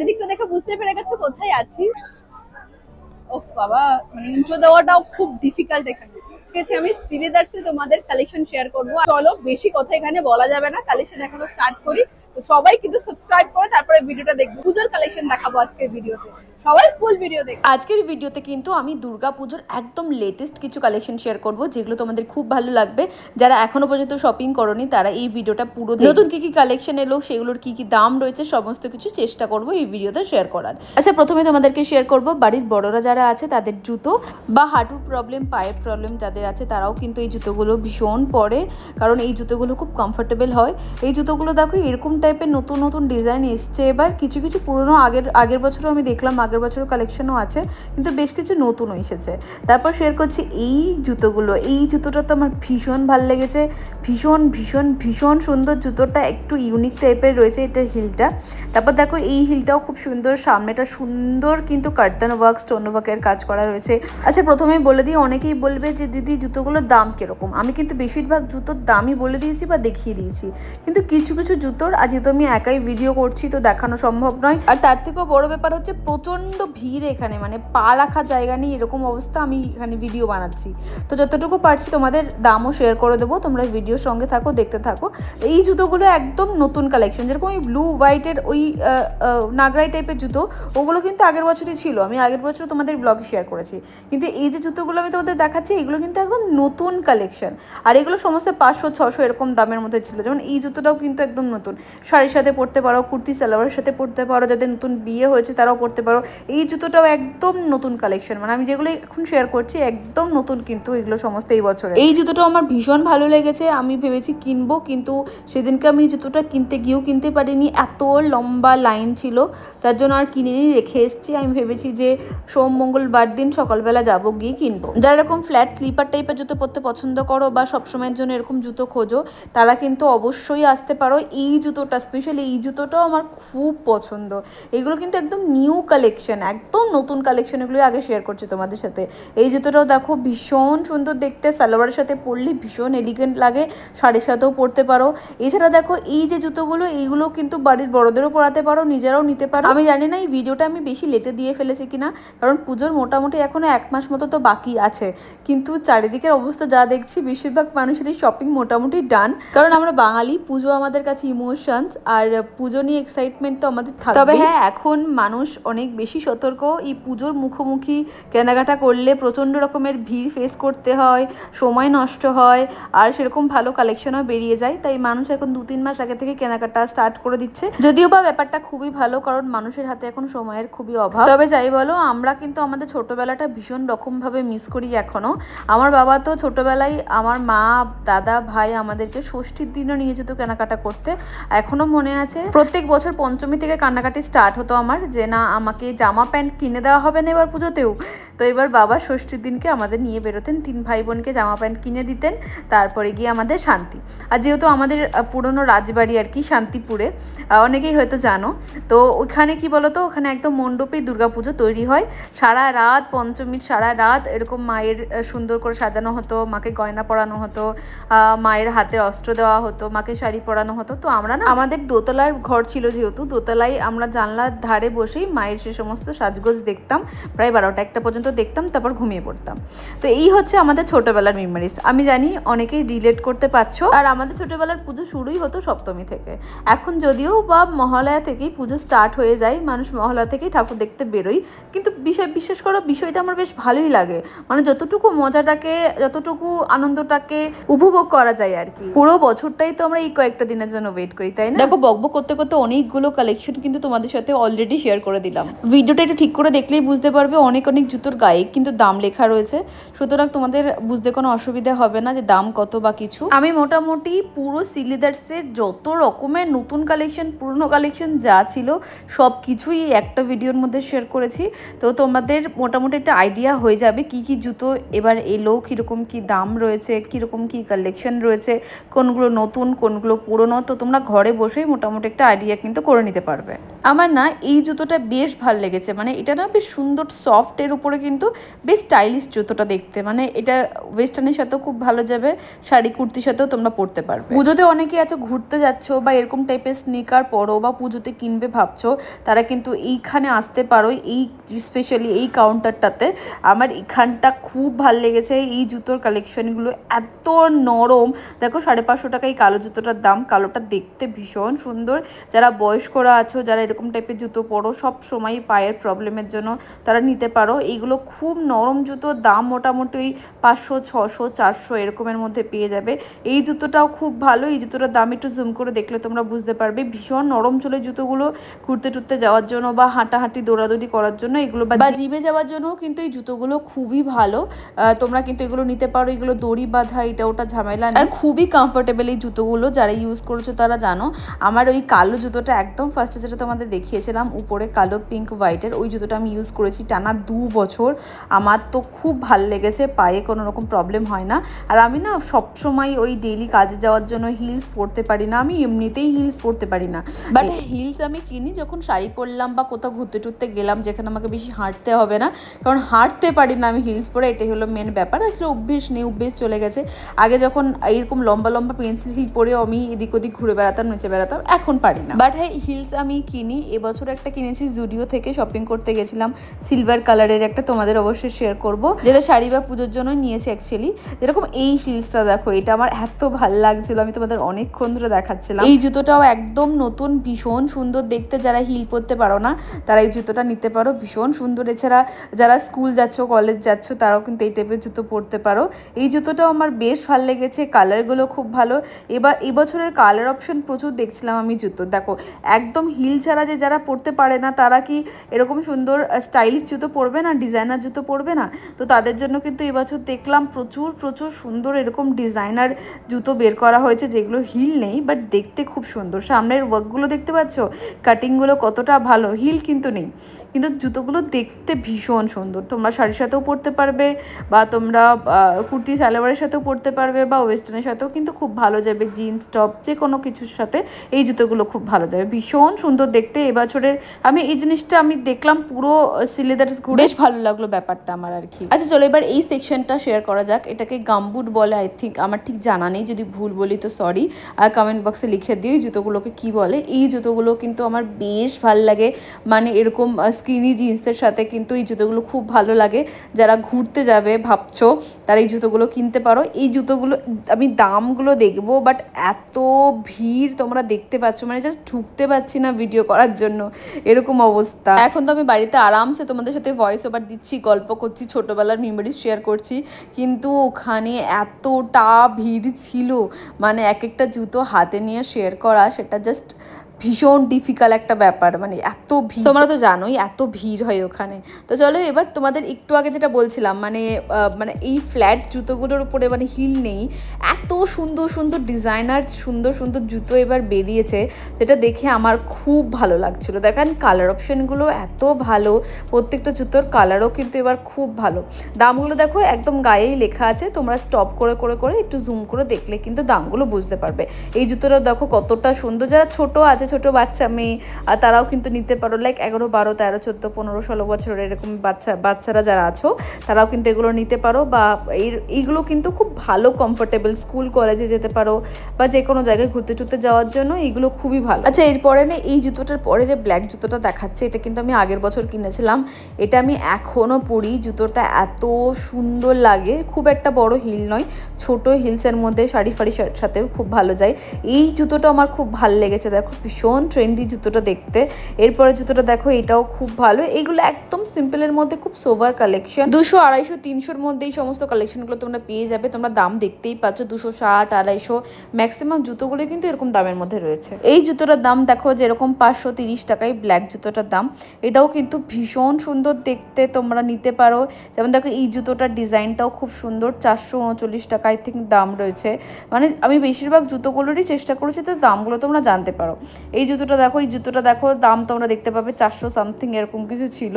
চারিদিকটা দেখে বুঝতে পেরে গেছো কোথায় আছি। ওফ বাবা, মানে ইন্ট্রো দেওয়াটাও খুব ডিফিকাল্ট এখানে। আমি শ্রীলেদার্সে তোমাদের কালেকশন শেয়ার করবো। চলো, বেশি কথা এখানে বলা যাবে না, কালেকশন এখনো স্টার্ট করি। তো সবাই কিন্তু সাবস্ক্রাইব করে তারপরে ভিডিওটা দেখবো। পুজোর কালেকশন দেখাবো আজকের ভিডিওতে, সবাই ফুল ভিডিও দেখো। আজকের ভিডিওতে কিন্তু আমি দুর্গাপুজোর একদম লেটেস্ট কিছু কালেকশন শেয়ার করব, যেগুলো তোমাদের খুব ভালো লাগবে। যারা এখনো পর্যন্ত শপিং করনি তারা এই ভিডিওটা পুরো দেখো। নতুন কি কি কালেকশন এলো, সেগুলোর কি কি দাম রয়েছে, সমস্ত কিছু চেষ্টা করব এই ভিডিওতে শেয়ার করার। আচ্ছা, প্রথমে তোমাদেরকে শেয়ার করব বাড়ির বড়রা যারা আছে তাদের জুতো, বা হাঁটুর প্রবলেম, পায়ের প্রবলেম যাদের আছে তারাও কিন্তু এই জুতোগুলো ভীষণ পরে, কারণ এই জুতোগুলো খুব কমফোর্টেবল হয়। এই জুতোগুলো দেখো এরকম টাইপের নতুন নতুন ডিজাইন এসছে এবার। কিছু কিছু পুরনো আগের বছরও আমি দেখলাম, আগের বছরও কালেকশনও আছে, কিন্তু বেশ কিছু নতুনও এসেছে। তারপর শেয়ার করছি এই জুতোগুলো। এই জুতোটা তো আমার ভীষণ ভালো লেগেছে, ভীষণ ভীষণ ভীষণ সুন্দর। জুতোটা একটু ইউনিক টাইপের রয়েছে এটার হিলটা। তারপর দেখো এই হিলটাও খুব সুন্দর, সামনেটা সুন্দর কিন্তু কার্তান ওয়ার্ক, স্টোন ওয়ার্কের কাজ করা রয়েছে। আচ্ছা, প্রথমে বলে দিই, অনেকেই বলবে যে দিদি জুতোগুলোর দাম কিরকম। আমি কিন্তু বেশিরভাগ জুতোর দামই বলে দিয়েছি বা দেখিয়ে দিয়েছি, কিন্তু কিছু কিছু জুতোর, আজ যেহেতু আমি একাই ভিডিও করছি তো দেখানো সম্ভব নয়। আর তার থেকেও বড় ব্যাপার হচ্ছে প্রচণ্ড ভিড় এখানে, মানে পা রাখার জায়গা নেই, এরকম অবস্থা। আমি এখানে ভিডিও বানাচ্ছি তো যতটুকু পারছি তোমাদের দামও শেয়ার করে দেবো, তোমরা ভিডিওর সঙ্গে থাকো, দেখতে থাকো। এই জুতোগুলো একদম নতুন কালেকশন, যেরকম ওই ব্লু হোয়াইটের ওই নাগরাই টাইপের জুতো, ওগুলো কিন্তু আগের বছরই ছিল, আমি আগের বছর তোমাদের ব্লগে শেয়ার করেছি। কিন্তু এই যে জুতোগুলো আমি তোমাদের দেখাচ্ছি, এগুলো কিন্তু একদম নতুন কালেকশন। আর এগুলো সমস্ত 500-600 এরকম দামের মধ্যে ছিল। যেমন এই জুতোটাও কিন্তু একদম নতুন, শাড়ির সাথে পরতে পারো, কুর্তি সালোয়ারের সাথে পরতে পারো, যাদের নতুন বিয়ে হয়েছে তারাও পরতে পারো। এই জুতোটাও একদম নতুন কালেকশন, মানে আমি যেগুলো এখন শেয়ার করছি একদম নতুন, কিন্তু এগুলো সমস্ত এই বছরে। এই জুতোটাও আমার ভীষণ ভালো লেগেছে, আমি ভেবেছি কিনবো, কিন্তু সেদিনকে আমি জুতোটা কিনতে গিয়েও কিনতে পারিনি, এত লম্বা লাইন ছিল, যার জন্য আর কিনে রেখে এসেছি। আমি ভেবেছি যে সোম মঙ্গলবার দিন সকালবেলা যাবো, গিয়ে কিনবো। যারা এরকম ফ্ল্যাট স্লিপার টাইপের জুতো পরতে পছন্দ করো বা সবসময়ের জন্য এরকম জুতো খোঁজো, তারা কিন্তু অবশ্যই আসতে পারো। এই জুতোটা, স্পেশালি এই জুতোটাও আমার খুব পছন্দ। এগুলো কিন্তু একদম নিউ কালেকশন, একদম নতুন কালেকশন, এগুলো আগে শেয়ার করছি তোমাদের সাথে। এই জুতোটাও দেখো ভীষণ সুন্দর দেখতে, সালোয়ারের সাথে পরলে ভীষণ এলিগেন্ট লাগে, শাড়ির সাথেও পরতে পারো। এছাড়া দেখো এই যে জুতোগুলো, এইগুলো কিন্তু বাড়ির বড়দেরও পরাতে পারো, নিজেরাও নিতে পারো। আমি জানি না এই ভিডিওটা আমি বেশি লেটে দিয়ে ফেলেছি কিনা, কারণ পুজোর মোটামুটি এখনো 1 মাস মতো তো বাকি আছে, কিন্তু চারিদিকের অবস্থা যা দেখছি বেশিরভাগ মানুষেরই শপিং মোটামুটি ডান। কারণ আমরা বাঙালি, পুজো আমাদের কাছে ইমোশনস, আর পুজো নিয়ে এক্সাইটমেন্ট তো আমাদের থাকবে। তবে হ্যাঁ, এখন মানুষ অনেক বেশি সতর্ক। এই পুজোর মুখোমুখি কেনাকাটা করলে প্রচণ্ড রকমের ভিড় ফেস করতে হয়, সময় নষ্ট হয়, আর সেরকম ভালো কালেকশনও বেরিয়ে যায়। তাই মানুষ এখন 2-3 মাস আগে থেকে কেনাকাটা স্টার্ট করে দিচ্ছে, যদিও বা ব্যাপারটা খুবই ভালো, কারণ মানুষের হাতে এখন সময়ের খুবই অভাব। তবে যাই বলো, আমরা কিন্তু আমাদের ছোটবেলাটা ভীষণ রকমভাবে মিস করি এখনো। আমার বাবা তো ছোটবেলায় আমার মা, দাদা, ভাই আমাদেরকে ষষ্ঠীর দিনও নিয়ে যেত কেনাকাটা করতে। এখনো মনে আছে, প্রত্যেক বছর পঞ্চমী থেকে কান্নাকাটি স্টার্ট হতো আমার, যে না আমাকে জামা প্যান্ট কিনে দেওয়া হবে না এবার পুজোতেও। তো এবার বাবা ষষ্ঠীর দিনকে আমাদের নিয়ে বেরোতেন, 3 ভাই বোনকে জামা প্যান্ট কিনে দিতেন, তারপরে গিয়ে আমাদের শান্তি। আর যেহেতু আমাদের পুরনো রাজবাড়ি আর কি শান্তিপুরে, অনেকেই হয়তো জানো, তো ওখানে কি বলতো, ওখানে একদম মণ্ডপেই দুর্গাপুজো তৈরি হয়। সারা রাত, পঞ্চমীর সারা রাত এরকম মায়ের সুন্দর করে সাজানো হতো, মাকে গয়না পরানো হতো, মায়ের হাতে অস্ত্র দেওয়া হতো, মাকে শাড়ি পরানো হতো। তো আমরা না, আমাদের দোতলার ঘর ছিল যেহেতু, দোতলায় আমরা জানলার ধারে বসেই মায়ের সে সমস্ত সাজগোজ দেখতাম, প্রায় 12টা-1টা পর্যন্ত দেখতাম, তারপর ঘুমিয়ে পড়তাম। তো এই হচ্ছে আমাদের ছোটবেলার মেমোরিজ। আমি জানি অনেকেই রিলেট করতে পারছো। আর আমাদের ছোটবেলার পুজো শুরুই হতো সপ্তমী থেকে। এখন যদিও বা মহালয়া থেকেই পুজো স্টার্ট হয়ে যায়, মানুষ মহালয়া থেকেই ঠাকুর দেখতে বেরোয়, কিন্তু বিশেষ করে বিষয়টা আমার বেশ ভালোই লাগে। মানে যতটুকু মজাটাকে, যতটুকু আনন্দটাকে উপভোগ করা যায় আর কি, পুরো বছরটাই তো আমরা এই কয়েকটা দিনের জন্য ওয়েট করি, তাই না? দেখো, বকবক করতে করতে অনেকগুলো কালেকশন কিন্তু তোমাদের সাথে অলরেডি শেয়ার করে দিলাম। ভিডিওটা একটু ঠিক করে দেখলেই বুঝতে পারবে, অনেক জুতোর গায়ে কিন্তু দাম লেখা রয়েছে, সুতরাং তোমাদের বুঝতে কোনো অসুবিধা হবে না যে দাম কত বা কিছু। আমি মোটামুটি পুরো শ্রীলেদার্সের যত রকমের নতুন কালেকশন, পুরনো কালেকশন যা ছিল সব কিছুই একটা ভিডিওর মধ্যে শেয়ার করেছি। তো তোমাদের মোটামুটি একটা আইডিয়া হয়ে যাবে কি কি জুতো এবার এলো, কীরকম কি দাম রয়েছে, কীরকম কি কালেকশন রয়েছে, কোনগুলো নতুন কোনগুলো পুরনো। তো তোমরা ঘরে বসেই মোটামুটি একটা আইডিয়া কিন্তু করে নিতে পারবে। আমার না এই জুতোটা বেশ ভালো লেগেছে, মানে এটা না বেশ সুন্দর সফটের উপরে কিন্তু বেশ স্টাইলিশ জুতোটা দেখতে, মানে এটা ওয়েস্টার্নের সাথেও খুব ভালো যাবে, শাড়ি কুর্তির সাথেও তোমরা পরতে পারবে। পুজোতে অনেকেই আছো ঘুরতে যাচ্ছ বা এরকম টাইপের স্নিকার পরো বা পুজোতে কিনবে ভাবছো, তারা কিন্তু এইখানে আসতে পারো, এই স্পেশালি এই কাউন্টারটাতে। আমার এখানটা খুব ভাল লেগেছে, এই জুতোর কালেকশনগুলো এত নরম। দেখো 550 টাকা এই কালো জুতোটার দাম, কালোটা দেখতে ভীষণ সুন্দর। যারা বয়স্করা আছো, যারা এরকম টাইপের জুতো পরো সব সময় পায়ের প্রবলেমের জন্য, তারা নিতে পারো। এইগুলো খুব নরম জুতো, দাম মোটামুটি ওই 500, 600, 400 এরকমের মধ্যে পেয়ে যাবে। এই জুতোটাও খুব ভালো, এই জুতোটার দাম একটু জুম করে দেখলে তোমরা বুঝতে পারবে। ভীষণ নরম চলে জুতোগুলো, ঘুরতে টুরতে যাওয়ার জন্য বা হাঁটাহাঁটি দৌড়াদৌড়ি করার জন্য এগুলো, বা জিমে যাওয়ার জন্য কিন্তু এই জুতোগুলো খুবই ভালো। তোমরা কিন্তু এগুলো নিতে পারো। এগুলো দড়ি বাঁধা এটা ওটা ঝামেলা নেই, আর খুবই কমফোর্টেবল এই জুতোগুলো। যারা ইউজ করেছো তারা জানো। আমার ওই কালো জুতোটা একদম ফার্স্টে যেটা তোমাদের দেখিয়েছিলাম উপরে কালো পিঙ্ক হোয়াইটের, ওই জুতোটা আমি ইউজ করেছি টানা 2 বছর। আমার তো খুব ভাল লেগেছে, পায়ে কোনো রকম প্রবলেম হয় না। আর আমি না সবসময় ওই ডেইলি কাজে যাওয়ার জন্য হিলস পরতে পারি না, আমি এমনিতেই হিলস পরতে পারি না। বাট হিলস আমি কিনি যখন শাড়ি পরলাম বা কোথাও ঘুরতে টুরতে গেলাম, যেখানে আমাকে বেশি হাঁটতে হবে না, কারণ হাঁটতে পারি না আমি হিলস পরে, এটাই হলো মেন ব্যাপার। আসলে অভ্যেস নেই, অভ্যেস চলে গেছে। আগে যখন এরকম লম্বা লম্বা পেন্সিল হিল পরে আমি এদিক ওদিক ঘুরে বেড়াতাম, নিচে বেড়াতাম, এখন পারি না। বাট হ্যাঁ, হিলস আমি কিনি। এবছর একটা কিনেছি জুডিও থেকে, শপিং করতে গেছিলাম, সিলভার কালারের একটা, তোমাদের অবশ্যই শেয়ার করব, যেটা শাড়ি বা পুজোর জন্য নিয়েছি অ্যাকচুয়ালি। যেরকম এই হিলসটা দেখো, এটা আমার এত ভালো লাগছিল, আমি তোমাদের অনেকক্ষণ ধরে দেখাচ্ছিলাম। এই জুতোটাও একদম নতুন, ভীষণ সুন্দর দেখতে। যারা হিল পরতে পারো না তারা এই জুতোটা নিতে পারো, ভীষণ সুন্দর। এছাড়া যারা স্কুল যাচ্ছ, কলেজ যাচ্ছ, তারাও কিন্তু এই টাইপের জুতো পরতে পারো। এই জুতোটাও আমার বেশ ভালো লেগেছে, কালারগুলো খুব ভালো। এবার এবছরের কালার অপশন প্রচুর দেখছিলাম আমি জুতো। দেখো একদম হিল ছাড়া যে যারা পরতে পারে না, তারা কি এরকম সুন্দর স্টাইলিশ জুতো পরবে না, ডিজাইনার জুতো পরবে না? তো তাদের জন্য কিন্তু এবছর দেখলাম প্রচুর প্রচুর সুন্দর এরকম ডিজাইনার জুতো বের করা হয়েছে, যেগুলো হিল নেই বাট দেখতে খুব সুন্দর। সামনের ওয়ার্কগুলো দেখতে পাচ্ছ, কাটিংগুলো কতটা ভালো, হিল কিন্তু নেই, কিন্তু জুতোগুলো দেখতে ভীষণ সুন্দর। তোমরা শাড়ির সাথেও পরতে পারবে, বা তোমরা কুর্তি সালোয়ারের সাথেও পরতে পারবে, বা ওয়েস্টার্নের সাথেও কিন্তু খুব ভালো যাবে, জিন্স টপ যে কোনো কিছুর সাথে এই জুতোগুলো খুব ভালো যাবে, ভীষণ সুন্দর দেখতে। এবছরের আমি এই জিনিসটা আমি দেখলাম পুরো সিলেদার্স ঘুরে, বেশ ভালো লাগলো ব্যাপারটা আমার আর কি। আচ্ছা চলো এবার এই সেকশনটা শেয়ার করা যাক। এটাকে গামবুট বলে আই থিঙ্ক, আমার ঠিক জানা নেই, যদি ভুল বলি তো সরি, আর কমেন্ট বক্সে লিখে দিও এই জুতোগুলোকে কী বলে। এই জুতোগুলো কিন্তু আমার বেশ ভালো লাগে, মানে এরকম স্কিনি জিন্সের সাথে কিন্তু এই জুতোগুলো খুব ভালো লাগে। যারা ঘুরতে যাবে ভাবছো, তারা এই জুতোগুলো কিনতে পারো। এই জুতোগুলো আমি দামগুলো দেখবো, বাট এত ভিড় তোমরা দেখতে পাচ্ছ, মানে জাস্ট ঢুকতে পারছি না ভিডিও করার জন্য, এরকম অবস্থা। এখন তো আমি বাড়িতে আরামসে তোমাদের সাথে ভয়েস ওভার দিচ্ছি, গল্প করছি, ছোটোবেলার মেমোরিজ শেয়ার করছি, কিন্তু ওখানে এতটা ভিড় ছিল, মানে এক একটা জুতো হাতে নিয়ে শেয়ার করা সেটা জাস্ট ভীষণ ডিফিকাল্ট একটা ব্যাপার, মানে এত ভিড়, তোমরা তো জানোই এত ভিড় হয় ওখানে। তো চলো এবার তোমাদের একটু আগে যেটা বলছিলাম, মানে এই ফ্ল্যাট জুতোগুলোর উপরে মানে হিল নেই, এত সুন্দর সুন্দর ডিজাইনার সুন্দর সুন্দর জুতো এবার বেরিয়েছে, যেটা দেখে আমার খুব ভালো লাগছিলো। দেখেন কালার অপশানগুলো এত ভালো, প্রত্যেকটা জুতোর কালারও কিন্তু এবার খুব ভালো। দামগুলো দেখো একদম গায়েই লেখা আছে, তোমরা স্টপ করে করে করে একটু জুম করে দেখলে কিন্তু দামগুলো বুঝতে পারবে। এই জুতোটা দেখো কতটা সুন্দর, যারা ছোট আছে, ছোট বাচ্চা মেয়ে, তারাও কিন্তু নিতে পারো, লাইক 11, 12, 13, 14, 15, 16 বছরের এরকম বাচ্চারা যারা আছো, তারাও কিন্তু এগুলো নিতে পারো। বা এইগুলো কিন্তু খুব ভালো কমফোর্টেবল, স্কুল কলেজে যেতে পারো বা যে কোনো জায়গায় ঘুরতে টুরতে যাওয়ার জন্য এইগুলো খুবই ভালো। আচ্ছা এরপরে না এই জুতোটার পরে যে ব্ল্যাক জুতোটা দেখাচ্ছে, এটা কিন্তু আমি আগের বছর কিনেছিলাম, এটা আমি এখনও পরি। জুতোটা এত সুন্দর লাগে, খুব একটা বড় হিল নয়, ছোট হিলসের মধ্যে শাড়ি ফাড়ির সাথেও খুব ভালো যায়। এই জুতোটা আমার খুব ভালো লেগেছে, দেখো ভীষণ ট্রেন্ডি জুতোটা দেখতে। এরপরে জুতোটা দেখো, এটাও খুব ভালো। এইগুলো একদম সিম্পলের মধ্যে খুব সোবার কালেকশন, 200, 250, 300-র মধ্যে এই সমস্ত কালেকশনগুলো তোমরা পেয়ে যাবে। তোমরা দাম দেখতেই পাচ্ছ, 260, 250, ম্যাক্সিমাম জুতোগুলো কিন্তু এরকম দামের মধ্যে রয়েছে। এই জুতোটার দাম দেখো যেরকম 530 টাকায় ব্ল্যাক জুতোটার দাম, এটাও কিন্তু ভীষণ সুন্দর দেখতে, তোমরা নিতে পারো। যেমন দেখো এই জুতোটার ডিজাইনটাও খুব সুন্দর, 439 টাকা আই থিঙ্ক দাম রয়েছে। মানে আমি বেশিরভাগ জুতোগুলোরই চেষ্টা করেছি, তো দামগুলো তোমরা জানতে পারো। এই জুতোটা দেখো, এই জুতোটা দেখো, দাম তোমরা দেখতে পাবে 400 সামথিং এরকম কিছু ছিল।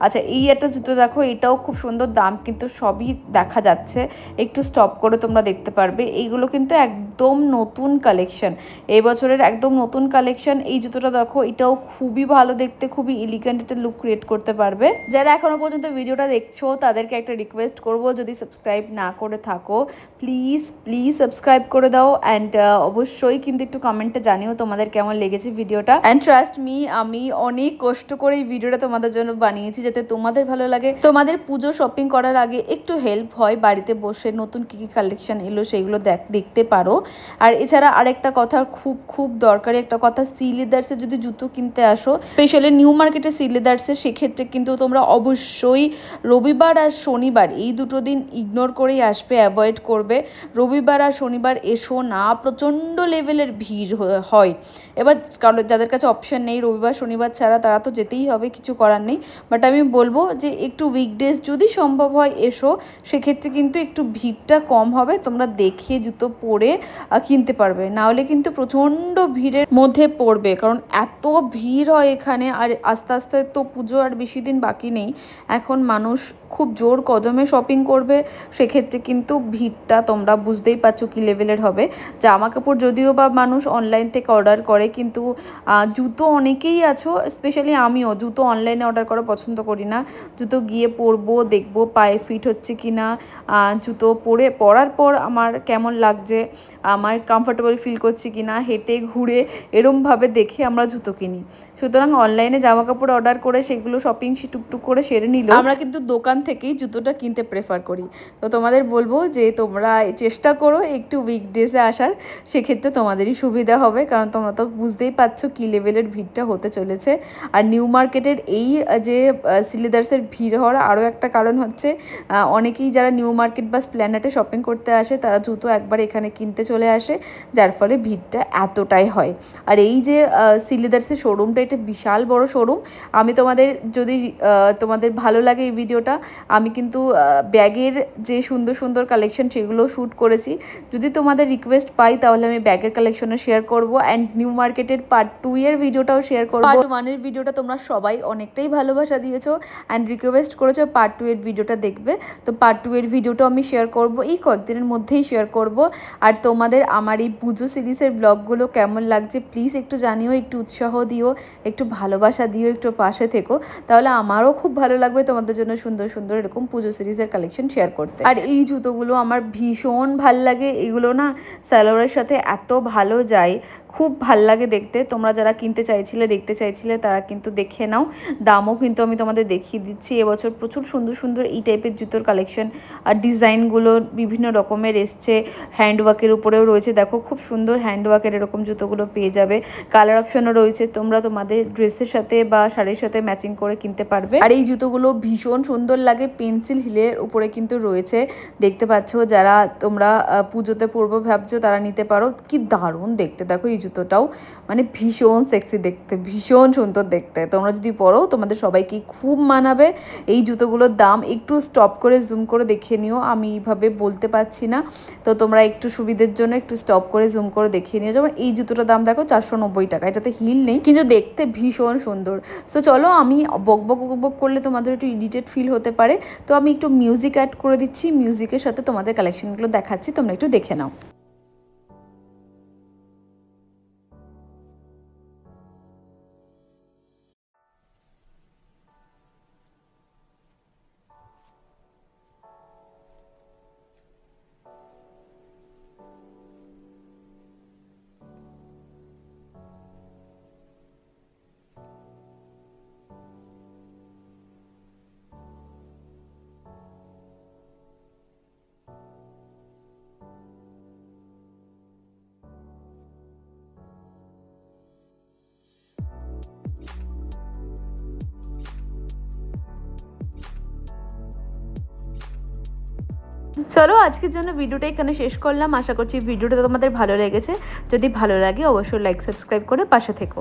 আচ্ছা এই একটা জুতো দেখো, এটাও খুব সুন্দর, দাম কিন্তু সবই দেখা যাচ্ছে, একটু স্টপ করে তোমরা দেখতে পারবে। এইগুলো কিন্তু একদম নতুন কালেকশন, এই বছরের একদম নতুন কালেকশন। এই জুতোটা দেখো, এটাও খুবই ভালো দেখতে, খুবই এলিগেন্ট একটা লুক ক্রিয়েট করতে পারবে। যারা এখনো পর্যন্ত ভিডিওটা দেখছো তাদেরকে একটা রিকোয়েস্ট করব, যদি সাবস্ক্রাইব না করে থাকো প্লিজ প্লিজ সাবস্ক্রাইব করে দাও। অ্যান্ড অবশ্যই কিন্তু একটু কমেন্টে জানিও তোমাদের কেমন লেগেছে ভিডিওটা। অ্যান্ড ট্রাস্ট মি, আমি অনেক কষ্ট করে এই ভিডিওটা তোমাদের জন্য বানিয়েছি যাতে তোমাদের ভালো লাগে, তোমাদের পুজো শপিং করার আগে একটু হেল্প হয়, বাড়িতে বসে নতুন কী কী কালেকশন এলো সেগুলো দেখতে পারো। আর এছাড়া আরেকটা কথা, খুব খুব দরকারি একটা কথা, সি লেদার্সে যদি জুতো কিনতে আসো, স্পেশালি নিউ মার্কেটে সি লেদার্সে, সেক্ষেত্রে কিন্তু তোমরা অবশ্যই রবিবার আর শনিবার এই দুটো দিন ইগনোর করেই আসবে, অ্যাভয়েড করবে। রবিবার আর শনিবার এসো না, প্রচণ্ড লেভেলের ভিড় হয়। এবার কারণ যাদের কাছে অপশন নেই রবিবার শনিবার ছাড়া, তারা তো যেতেই হবে, কিছু করার নেই। বাট আমি বলবো যে একটু উইকডেজ যদি সম্ভব হয় এসো, সেক্ষেত্রে কিন্তু একটু ভিড়টা কম হবে, তোমরা দেখে জুতো পরে কিনতে পারবে। নাহলে কিন্তু প্রচণ্ড ভিড়ের মধ্যে পড়বে, কারণ এত ভিড় হয় এখানে। আর আস্তে আস্তে তো পুজো আর বেশি দিন বাকি নেই, এখন মানুষ খুব জোর কদমে শপিং করবে, সেক্ষেত্রে কিন্তু ভিড়টা তোমরা বুঝতেই পারছো কী লেভেলের হবে। জামা কাপড় যদিও বা মানুষ অনলাইন থেকে অর্ডার করে, কিন্তু জুতো অনেকেই আছো, স্পেশালি আমিও জুতো অনলাইনে অর্ডার করা পছন্দ করি না। জুতো গিয়ে পরবো, দেখবো পায়ে ফিট হচ্ছে কি না, জুতো পরার পর আমার কেমন লাগছে, আমার কমফর্টেবল ফিল করছি কি না, হেঁটে ঘুরে এরমভাবে দেখে আমরা জুতো কিনি। সুতরাং অনলাইনে জামা কাপড় অর্ডার করে সেগুলো শপিং টুকটুক করে সেরে নিল, আমরা কিন্তু দোকান থেকেই জুতোটা কিনতে প্রেফার করি। তো তোমাদের বলবো যে তোমরা চেষ্টা করো একটু উইকডেজে আসার, সেক্ষেত্রে তোমাদেরই সুবিধা হবে, কারণ তোমরা তো বুঝতেই পারছো কী লেভেলের ভিড়টা হতে চলেছে। আর নিউ মার্কেটের এই যে সি লেদার্সের ভিড় হওয়ার আরও একটা কারণ হচ্ছে, অনেকেই যারা নিউ মার্কেট বা স্প্ল্যানেটে শপিং করতে আসে তারা জুতো একবার এখানে কিনতে চলে আসে, যার ফলে ভিড়টা এতটাই হয়। আর এই যে সি লেদার্সের শোরুমটা, এটা বিশাল বড় শোরুম। আমি তোমাদের যদি তোমাদের ভালো লাগে এই ভিডিওটা, আমি কিন্তু ব্যাগের যে সুন্দর সুন্দর কালেকশন সেগুলো শ্যুট করেছি। যদি তোমাদের রিকোয়েস্ট পাই তাহলে আমি ব্যাগের কালেকশনও শেয়ার করব। অ্যান্ড নিউ মার্কেটের পার্ট 2 এর ভিডিওটাও শেয়ার করব। পার্ট 1 এর ভিডিওটা তোমরা সবাই অনেকটাই ভালোবাসা দিয়েছো অ্যান্ড রিকোয়েস্ট করেছো পার্ট 2 এর ভিডিওটা দেখবে। তো পার্ট 2 এর ভিডিওটাও আমি শেয়ার করব, এই কয়েকদিনের মধ্যেই শেয়ার করব। আর তোমাদের আমার এই পুজো সিরিজের ব্লগগুলো কেমন লাগছে প্লিজ একটু জানিও, একটু উৎসাহ দিও, একটু ভালোবাসা দিও, একটু পাশে থেকো, তাহলে আমারও খুব ভালো লাগবে তোমাদের জন্য সুন্দর সুন্দর এরকম পুজো সিরিজের কালেকশন শেয়ার করতে। আর এই জুতোগুলো আমার ভীষণ ভাল লাগে, এগুলো না সালোয়ারের সাথে এত ভালো যায়, খুব ভাল লাগে দেখতে। তোমরা যারা কিনতে চাইছিলে, দেখতে চাইছিলে, তারা কিন্তু দেখে নাও। দামও কিন্তু আমি তোমাদের দেখিয়ে দিচ্ছি। এবছর প্রচুর সুন্দর সুন্দর এই টাইপের জুতোর কালেকশন আর ডিজাইনগুলো বিভিন্ন রকমের এসছে, হ্যান্ডওয়ার্কের উপরেও রয়েছে, দেখো খুব সুন্দর হ্যান্ডওয়ার্কের এরকম জুতোগুলো পেয়ে যাবে। কালার অপশনও রয়েছে, তোমরা তোমাদের ড্রেসের সাথে বা শাড়ির সাথে ম্যাচিং করে কিনতে পারবে। আর এই জুতোগুলো ভীষণ সুন্দর লাগে, পেন্সিল হিলের উপরে কিন্তু রয়েছে, দেখতে পাচ্ছ। যারা তোমরা পুজোতে পরবো ভাবছো তারা নিতে পারো, কি দারুণ দেখতে দেখো এই জুতোটাও, মানে ভীষণ সেক্সি দেখতে, ভীষণ সুন্দর দেখতে। তোমরা যদি পরো তোমাদের সবাইকে খুব মানাবে। এই জুতোগুলোর দাম একটু স্টপ করে জুম করে দেখে নিও, আমি এইভাবে বলতে পারছি না, তো তোমরা একটু সুবিধের জন্য একটু স্টপ করে জুম করে দেখিয়ে নিও। যেমন এই জুতোটার দাম দেখো 490 টাকা, এটাতে হিল নেই কিন্তু দেখতে ভীষণ সুন্দর। সো চলো, আমি বক করলে তোমাদের একটু ইরিটেট ফিল হতে পারে, তো আমি একটু মিউজিক অ্যাড করে দিচ্ছি, মিউজিকের সাথে তোমাদের কালেকশনগুলো দেখাচ্ছি, তোমরা একটু দেখে নাও। চলো, আজকের জন্য ভিডিওটা এখানে শেষ করলাম। আশা করছি ভিডিওটা তোমাদের ভালো লেগেছে। যদি ভালো লাগে অবশ্যই লাইক সাবস্ক্রাইব করে পাশে থেকো।